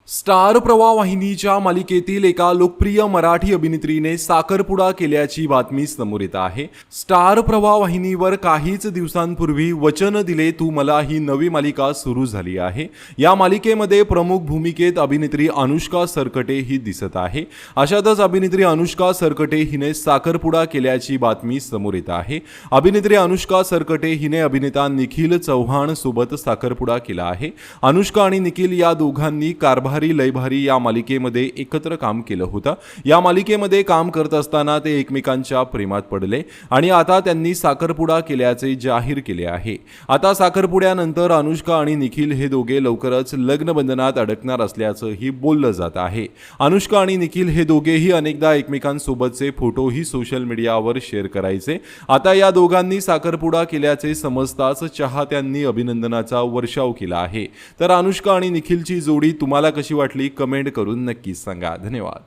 Star प्रवाह वाहिनीच्या मालिकेतील एका लोकप्रिय मराठी अभिनेत्रीने साखरपुडा केल्याची बातमी समोर येत आहे। स्टार प्रवाह वाहिनीवर काहीच दिवसांपूर्वी वचन दिले तू मला ही नवी मालिका सुरू झाली आहे। या मालिकेमध्ये प्रमुख भूमिकेत अभिनेत्री अनुष्का सरकटे ही दिसत आहे। अशातच अभिनेत्री अनुष्का सरकटे हिने साखरपुडा केल्याची बातमी समोर येत आहे। अभिनेत्री अनुष्का सरकटे हिने अभिनेता निखिल चौहान सोबत साखरपुडा केला आहे। अनुष्का आणि निखिल या दोघांनी कारभारी लय भारी या मालिकेमध्ये एकत्र काम केलं होतं। या मालिकेमध्ये काम करत असताना ते एकमेकांच्या प्रेमात पडले आणि आता त्यांनी साखरपुडा केल्याचे जाहीर केले आहे। आता साखरपुड्यानंतर अनुष्का आणि निखिल हे दोघे लवकरच लग्नबंधनात अडकणार असल्याचंही बोललं जात आहे। अनुष्का आणि निखिल हे दोघेही अनेकदा एकमेकांसोबतचे फोटोही सोशल मीडियावर शेअर करायचे। आता या दोघांनी साखरपुडा केल्याचे समजताच चाहत्यांनी अभिनंदनाचा वर्षाव केला आहे। तर अनुष्का आणि निखिलची जोडी तुम्हाला कशी वाटली कमेंट करून नक्कीच सांगा। धन्यवाद।